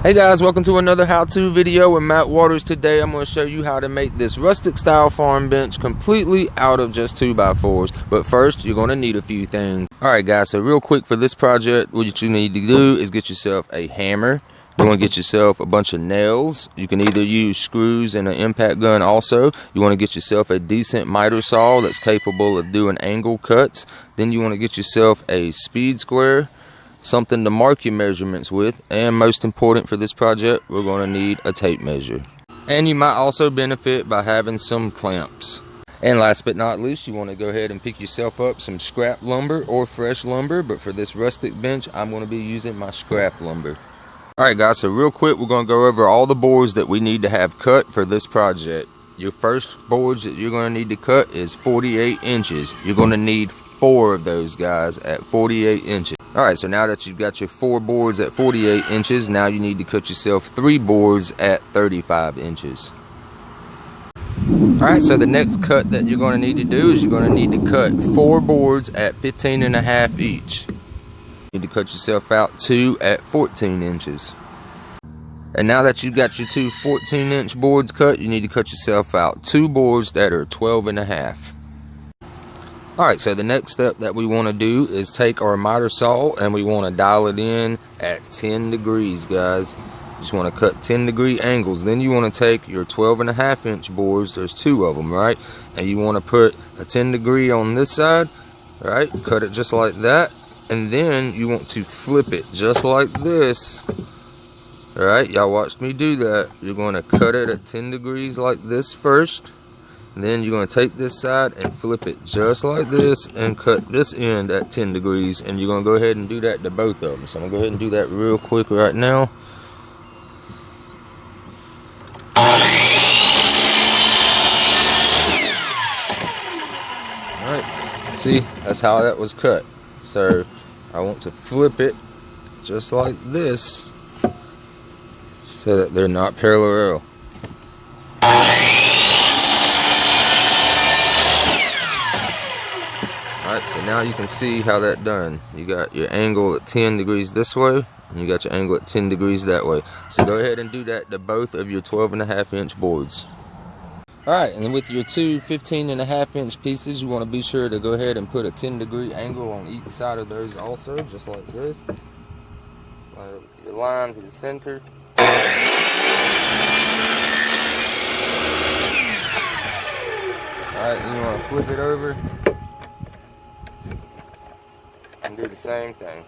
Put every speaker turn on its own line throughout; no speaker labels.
Hey guys, welcome to another how-to video with Matt Waters. Today I'm going to show you how to make this rustic style farm bench completely out of just 2x4s. But first, you're going to need a few things. Alright guys, so real quick for this project, what you need to do is get yourself a hammer. You want to get yourself a bunch of nails. You can either use screws and an impact gun also. You want to get yourself a decent miter saw that's capable of doing angle cuts. Then you want to get yourself a speed square, something to mark your measurements with, and most important for this project, we're going to need a tape measure. And you might also benefit by having some clamps. And last but not least, you want to go ahead and pick yourself up some scrap lumber or fresh lumber, but for this rustic bench I'm going to be using my scrap lumber. Alright guys, so real quick we're going to go over all the boards that we need to have cut for this project. Your first boards that you're going to need to cut is 48 inches. You're going to need 4 of those guys at 48 inches. Alright, so now that you've got your 4 boards at 48 inches, now you need to cut yourself 3 boards at 35 inches. Alright, so the next cut that you're going to need to do is you're going to need to cut 4 boards at 15.5 each. You need to cut yourself out 2 at 14 inches. And now that you've got your 2 14-inch boards cut, you need to cut yourself out 2 boards that are 12.5. Alright, so the next step that we want to do is take our miter saw and we want to dial it in at 10 degrees, guys. You just want to cut 10-degree angles. Then you want to take your 12.5-inch boards, there's 2 of them, right? And you want to put a 10-degree on this side, right? Cut it just like that. And then you want to flip it just like this. Alright, y'all watched me do that. You're going to cut it at 10 degrees like this first. And then you're going to take this side and flip it just like this and cut this end at 10 degrees. And you're going to go ahead and do that to both of them. So I'm going to go ahead and do that real quick right now. Alright, see, that's how that was cut. So I want to flip it just like this so that they're not parallel. Alright, so now you can see how that done. You got your angle at 10 degrees this way, and you got your angle at 10 degrees that way. So go ahead and do that to both of your 12.5-inch boards. Alright, and with your 2 15.5-inch pieces, you want to be sure to go ahead and put a 10-degree angle on each side of those also, just like this. Line up your line to the center. Alright, and you want to flip it over and do the same thing.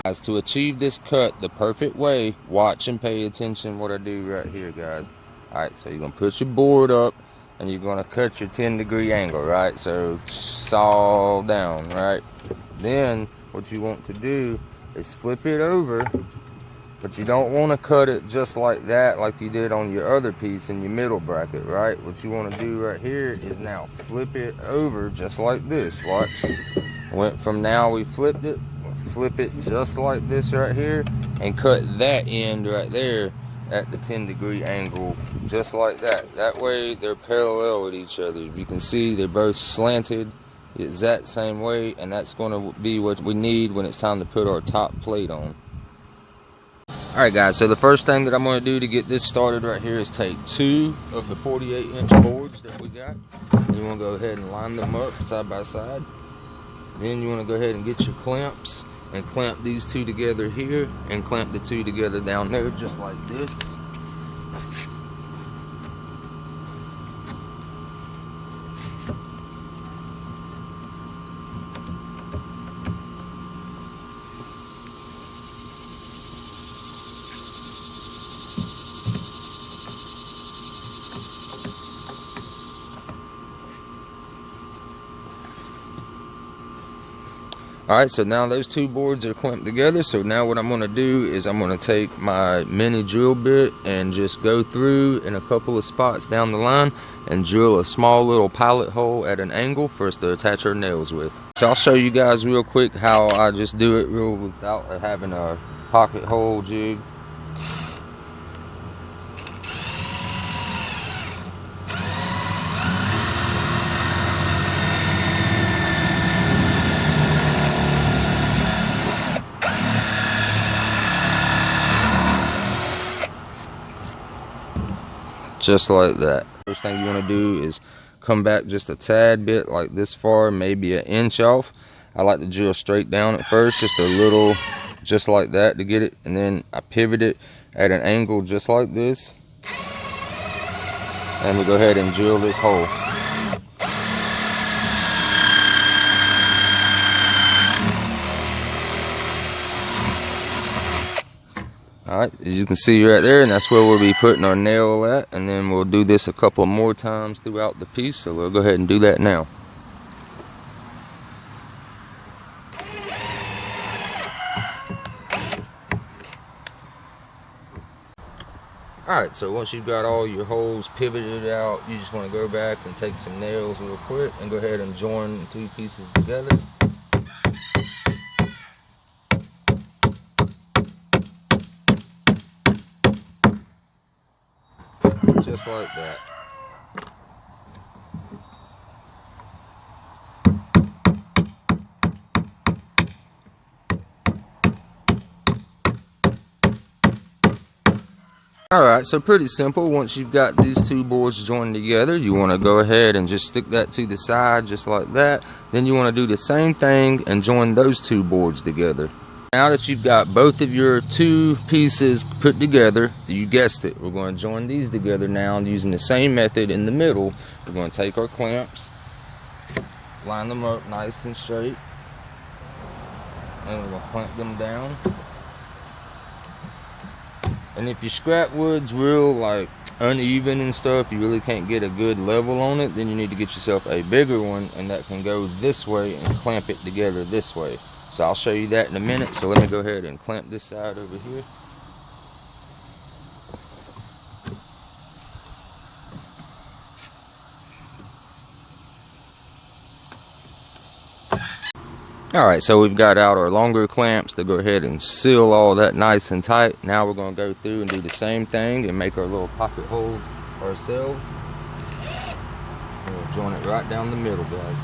Guys, to achieve this cut the perfect way, watch and pay attention what I do right here, guys. Alright, so you're going to put your board up and you're going to cut your 10-degree angle, right? So saw down, right? Then what you want to do is flip it over, but you don't want to cut it just like that like you did on your other piece in your middle bracket, right? What you want to do right here is now flip it over just like this. Watch. Went from now we flipped it, flip it just like this right here, and cut that end right there at the 10-degree angle just like that. That way they're parallel with each other. You can see they're both slanted the exact same way, and that's going to be what we need when it's time to put our top plate on. Alright guys, so the first thing that I'm going to do to get this started right here is take 2 of the 48-inch boards that we got. And you want to go ahead and line them up side by side. Then you want to go ahead and get your clamps and clamp these 2 together here and clamp the 2 together down there just like this. Alright, so now those 2 boards are clamped together. So now what I'm going to do is I'm going to take my mini drill bit and just go through in a couple of spots down the line and drill a small little pilot hole at an angle for us to attach our nails with. So I'll show you guys real quick how I just do it real without having a pocket hole jig. just like that. First thing you want to do is come back just a tad bit, like this far, maybe an inch off. I like to drill straight down at first, just a little, just like that to get it, and then I pivot it at an angle just like this, and we go ahead and drill this hole. Alright, as you can see right there, and that's where we'll be putting our nail at, and then we'll do this a couple more times throughout the piece, so we'll go ahead and do that now. Alright, so once you've got all your holes pivoted out, you just want to go back and take some nails real quick and go ahead and join the two pieces together. Just like that. Alright, so pretty simple. Once you've got these two boards joined together, you want to go ahead and just stick that to the side just like that. Then you want to do the same thing and join those two boards together. Now that you've got both of your two pieces put together, you guessed it, we're going to join these together now using the same method in the middle. We're going to take our clamps, line them up nice and straight, and we're going to clamp them down. And if your scrap wood's real like uneven and stuff, you really can't get a good level on it, then you need to get yourself a bigger one, and that can go this way and clamp it together this way. So I'll show you that in a minute. So let me go ahead and clamp this side over here. Alright, so we've got out our longer clamps to go ahead and seal all that nice and tight. Now we're going to go through and do the same thing and make our little pocket holes ourselves. And we'll join it right down the middle, guys.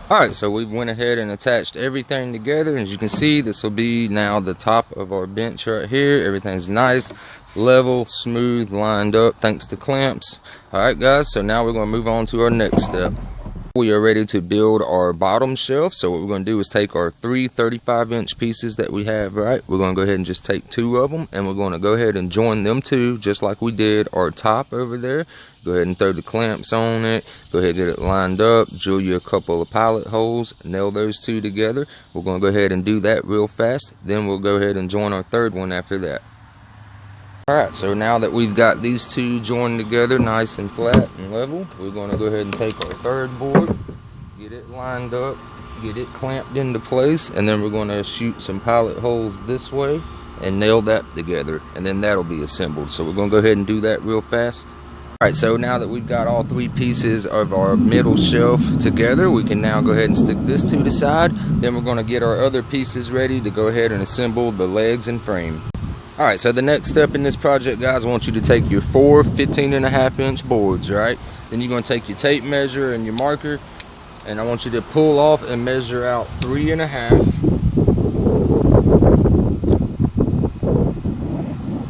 Alright, so we went ahead and attached everything together. As you can see, this will be now the top of our bench right here. Everything's nice, level, smooth, lined up thanks to clamps. Alright guys, so now we're going to move on to our next step. We are ready to build our bottom shelf. So what we're going to do is take our three 35-inch pieces that we have, right? We're going to go ahead and just take two of them, and we're going to go ahead and join them two just like we did our top over there. Go ahead and throw the clamps on it. Go ahead and get it lined up. Drill you a couple of pilot holes. Nail those two together. We're going to go ahead and do that real fast. Then we'll go ahead and join our third one after that. Alright, so now that we've got these two joined together nice and flat and level, we're going to go ahead and take our third board, get it lined up, get it clamped into place, and then we're going to shoot some pilot holes this way and nail that together, and then that'll be assembled. So we're going to go ahead and do that real fast. Alright, so now that we've got all three pieces of our middle shelf together, we can now go ahead and stick this to the side. Then we're going to get our other pieces ready to go ahead and assemble the legs and frame. Alright, so the next step in this project, guys, I want you to take your four 15.5-inch boards, right? Then you're going to take your tape measure and your marker, and I want you to pull off and measure out 3.5.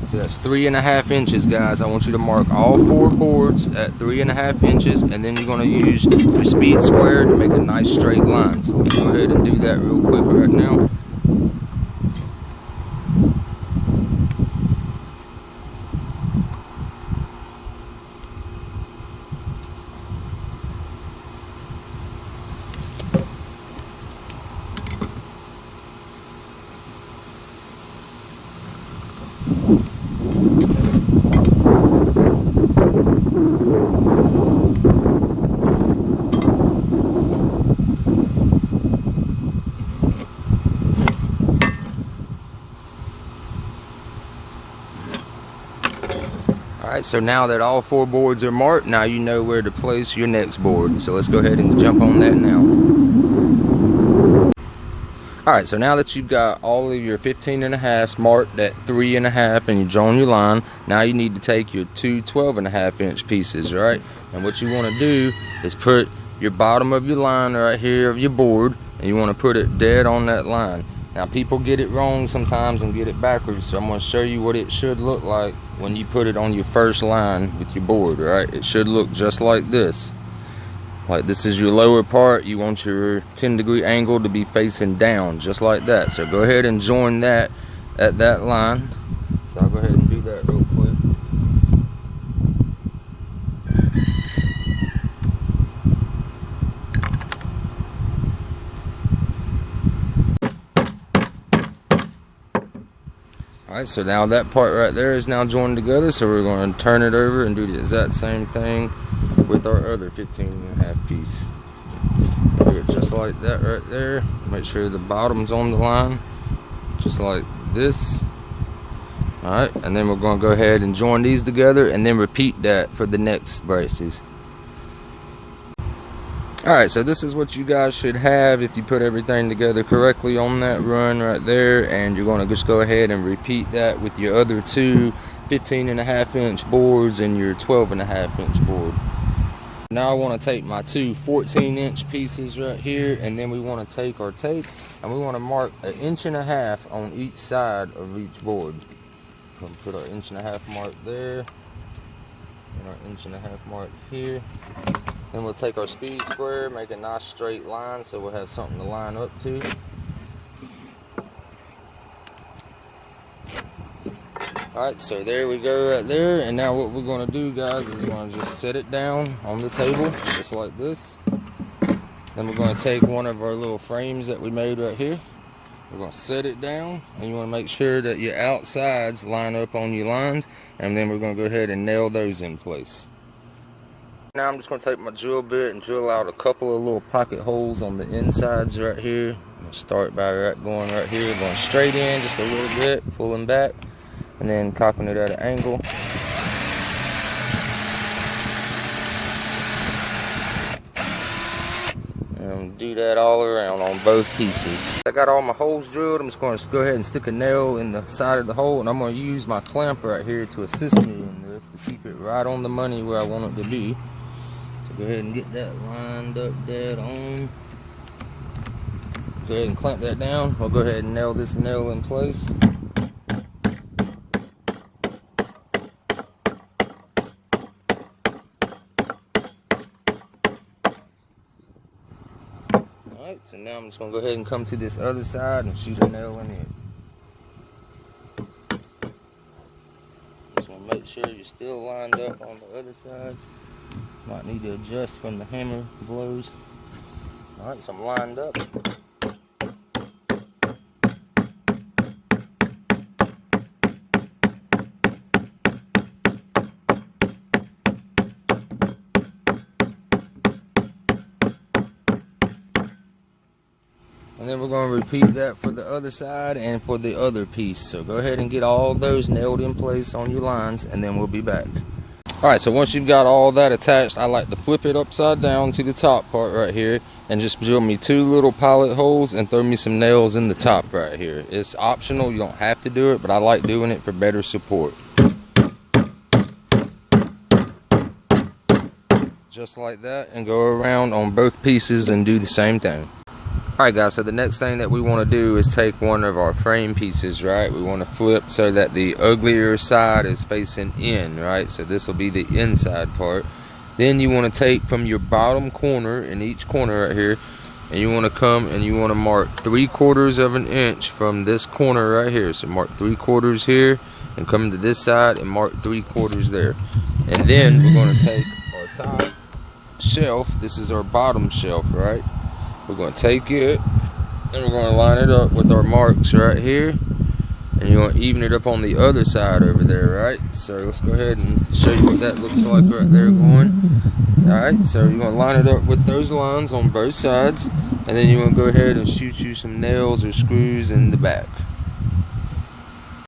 So that's 3.5 inches, guys. I want you to mark all four boards at 3.5 inches, and then you're going to use your speed square to make a nice straight line. So let's go ahead and do that real quick right now. Alright, so now that all 4 boards are marked, now you know where to place your next board. So let's go ahead and jump on that now. Alright, so now that you've got all of your 15.5s marked at 3.5 and you've drawn your line, now you need to take your 2 12.5 inch pieces, right? And what you want to do is put your bottom of your line right here of your board, and you want to put it dead on that line. Now people get it wrong sometimes and get it backwards, so I'm going to show you what it should look like when you put it on your first line with your board, right? It should look just like this. Like this is your lower part. You want your 10-degree angle to be facing down, just like that. So go ahead and join that at that line. So I'll go ahead and do that real quick. Alright, so now that part right there is now joined together, so we're going to turn it over and do the exact same thing with our other 15.5 piece. Do it just like that right there. Make sure the bottom's on the line, just like this. Alright, and then we're going to go ahead and join these together and then repeat that for the next braces. Alright, so this is what you guys should have if you put everything together correctly on that run right there, and you're going to just go ahead and repeat that with your other 2 15.5 inch boards and your 12.5 inch board. Now I want to take my 2 14 inch pieces right here, and then we want to take our tape and we want to mark 1.5 inches on each side of each board. We'll put our 1.5 inch mark there and our 1.5 inch mark here. Then we'll take our speed square, make a nice straight line so we'll have something to line up to. Alright, so there we go right there. And now what we're going to do, guys, is we're going to just set it down on the table, just like this. Then we're going to take one of our little frames that we made right here. We're going to set it down, and you want to make sure that your outsides line up on your lines, and then we're going to go ahead and nail those in place. Now I'm just going to take my drill bit and drill out a couple of little pocket holes on the insides right here. I'm going to start by going right here, going straight in just a little bit, pulling back, and then cocking it at an angle. And do that all around on both pieces. I got all my holes drilled. I'm just going to go ahead and stick a nail in the side of the hole, and I'm going to use my clamp right here to assist me in this to keep it right on the money where I want it to be. So go ahead and get that lined up dead on. Go ahead and clamp that down. We'll go ahead and nail this nail in place. Alright, so now I'm just going to go ahead and come to this other side and shoot a nail in it. Just want to make sure you're still lined up on the other side. Might need to adjust from the hammer blows. Alright, so I'm lined up. And then we're going to repeat that for the other side and for the other piece. So go ahead and get all those nailed in place on your lines, and then we'll be back. Alright, so once you've got all that attached, I like to flip it upside down to the top part right here and just drill me 2 little pilot holes and throw me some nails in the top right here. It's optional, you don't have to do it, but I like doing it for better support. Just like that, and go around on both pieces and do the same thing. Alright guys, so the next thing that we want to do is take one of our frame pieces, right? We want to flip so that the uglier side is facing in, right? So this will be the inside part. Then you want to take from your bottom corner, in each corner right here, and you want to come and you want to mark 3/4 of an inch from this corner right here. So mark 3/4 here, and come to this side and mark 3/4 there. And then we're going to take our top shelf. This is our bottom shelf, right? We're going to take it and we're going to line it up with our marks right here, and you're going to even it up on the other side over there, right? So let's go ahead and show you what that looks like right there going. Alright, so you're going to line it up with those lines on both sides, and then you're going to go ahead and shoot you some nails or screws in the back.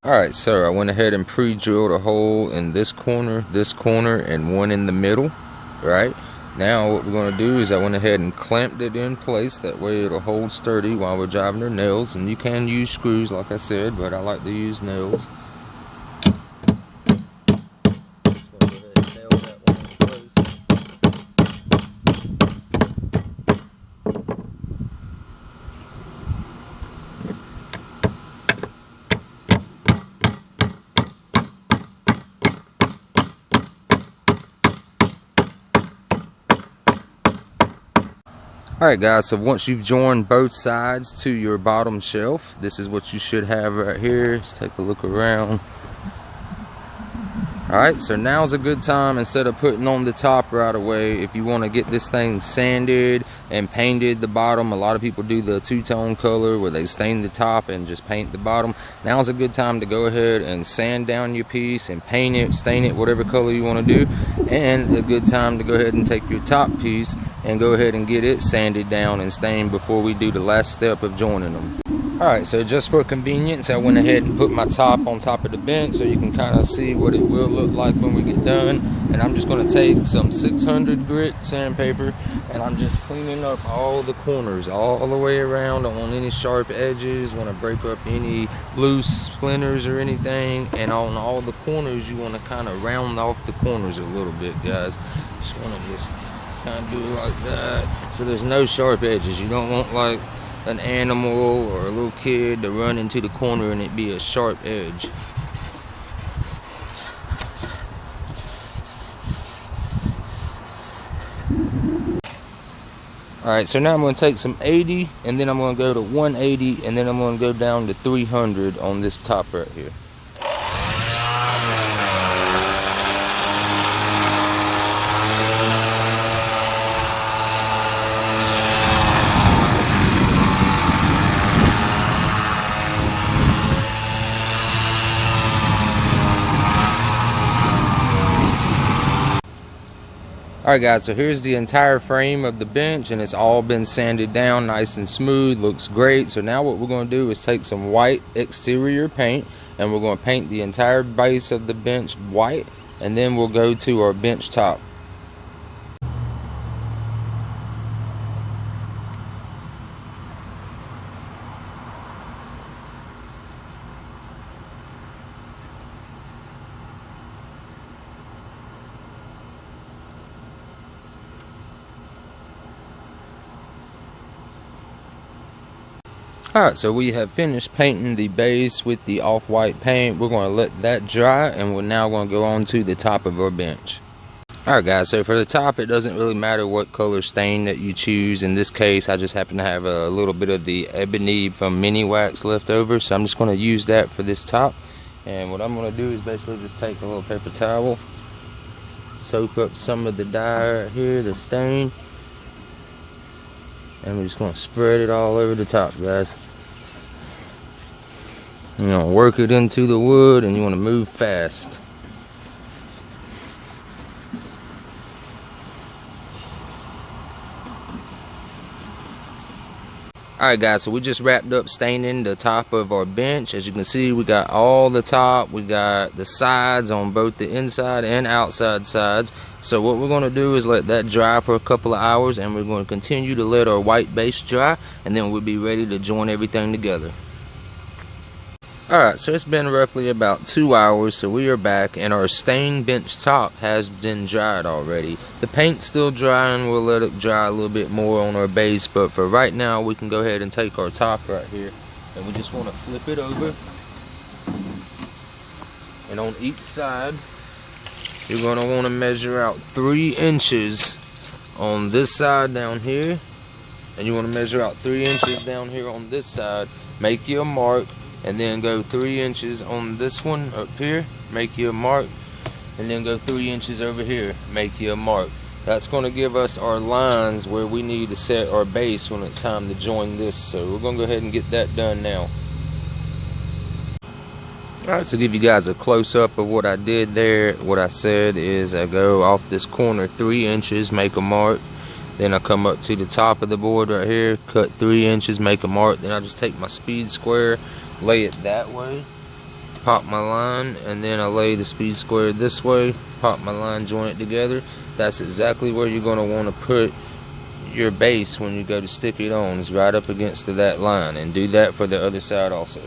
Alright, so I went ahead and pre-drilled a hole in this corner, and one in the middle. Right? Now what we're going to do is I went ahead and clamped it in place. That way it'll hold sturdy while we're driving our nails. And you can use screws like I said, but I like to use nails. Alright guys, so once you've joined both sides to your bottom shelf, this is what you should have right here. Let's take a look around. Alright, so now's a good time, instead of putting on the top right away, if you want to get this thing sanded and painted the bottom. A lot of people do the two-tone color where they stain the top and just paint the bottom. Now's a good time to go ahead and sand down your piece and paint it, stain it, whatever color you want to do. And a good time to go ahead and take your top piece and go ahead and get it sanded down and stained before we do the last step of joining them. Alright, so just for convenience, I went ahead and put my top on top of the bench so you can kind of see what it will look like when we get done. And I'm just going to take some 600 grit sandpaper and I'm just cleaning up all the corners all the way around. Don't want any sharp edges, want to break up any loose splinters or anything. And on all the corners, you want to kind of round off the corners a little bit, guys. Just want to kind of do it like that so there's no sharp edges. You don't want like an animal or a little kid to run into the corner and it be a sharp edge. Alright, so now I'm going to take some 80 and then I'm going to go to 180 and then I'm going to go down to 300 on this top right here. Alright guys, so here's the entire frame of the bench and it's all been sanded down nice and smooth, looks great. So now what we're going to do is take some white exterior paint and we're going to paint the entire base of the bench white, and then we'll go to our bench top. Alright, so we have finished painting the base with the off-white paint. We're going to let that dry and we're now going to go on to the top of our bench. Alright guys, so for the top, it doesn't really matter what color stain that you choose. In this case, I just happen to have a little bit of the ebony from mini wax left over, so I'm just going to use that for this top. And what I'm going to do is basically just take a little paper towel, soak up some of the dye right here, the stain, and we're just going to spread it all over the top, guys. You know, work it into the wood and you want to move fast. Alright guys, so we just wrapped up staining the top of our bench. As you can see, we got all the top, we got the sides on both the inside and outside sides. So what we're going to do is let that dry for a couple of hours, and we're going to continue to let our white base dry, and then we'll be ready to join everything together. Alright, so it's been roughly about 2 hours, so we are back, and our stained bench top has been dried already. The paint's still drying, we'll let it dry a little bit more on our base, but for right now, we can go ahead and take our top right here, and we just want to flip it over. And on each side, you're going to want to measure out 3 inches on this side down here, and you want to measure out 3 inches down here on this side. Make you a mark, and then go 3 inches on this one up here, make you a mark, and then go 3 inches over here, make you a mark. That's going to give us our lines where we need to set our base when it's time to join this. So we're going to go ahead and get that done now. Alright, so give you guys a close-up of what I did there. What I said is I go off this corner 3 inches, make a mark. Then I come up to the top of the board right here, cut 3 inches, make a mark. Then I just take my speed square, lay it that way. pop my line, and then I lay the speed square this way, pop my line, join it together. That's exactly where you're going to want to put your base when you go to stick it on, is right up against that line, and do that for the other side also.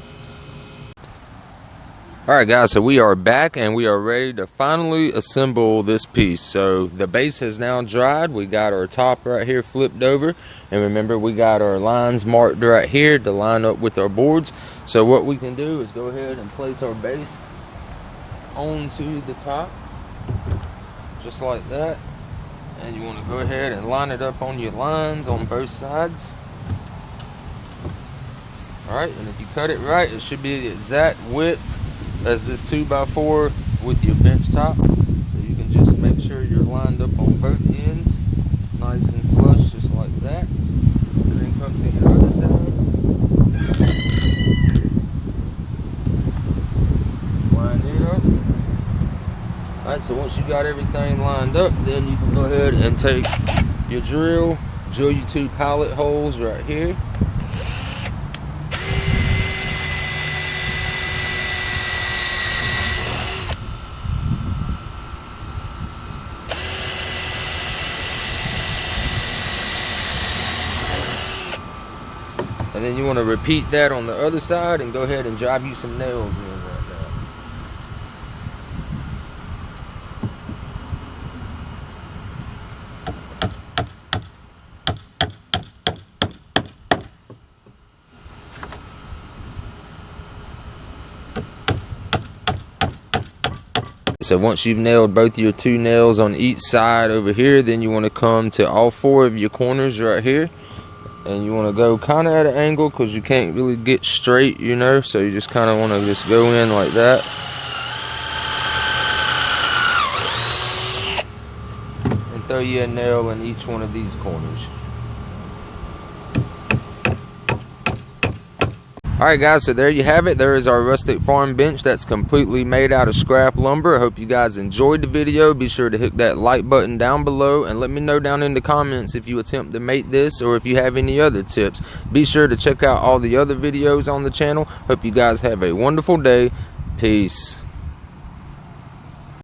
Alright guys, so we are back and we are ready to finally assemble this piece. So the base has now dried. We got our top right here flipped over, and remember we got our lines marked right here to line up with our boards. So what we can do is go ahead and place our base onto the top, just like that. And you want to go ahead and line it up on your lines on both sides. Alright, and if you cut it right, it should be the exact width as this 2x4 with your bench top. So you can just make sure you're lined up on both ends, nice and flush, just like that. And then come to your other side. Line it up. Alright, so once you got everything lined up, then you can go ahead and take your drill your 2 pilot holes right here. And then you want to repeat that on the other side and go ahead and drive you some nails in right now. So once you've nailed both your 2 nails on each side over here, then you want to come to all 4 of your corners right here. And you want to go kind of at an angle because you can't really get straight, you know, so you just kind of want to just go in like that. And throw you a nail in each one of these corners. Alright guys, so there you have it. There is our rustic farm bench that's completely made out of scrap lumber. I hope you guys enjoyed the video. Be sure to hit that like button down below and let me know down in the comments if you attempt to make this or if you have any other tips. Be sure to check out all the other videos on the channel. Hope you guys have a wonderful day. Peace.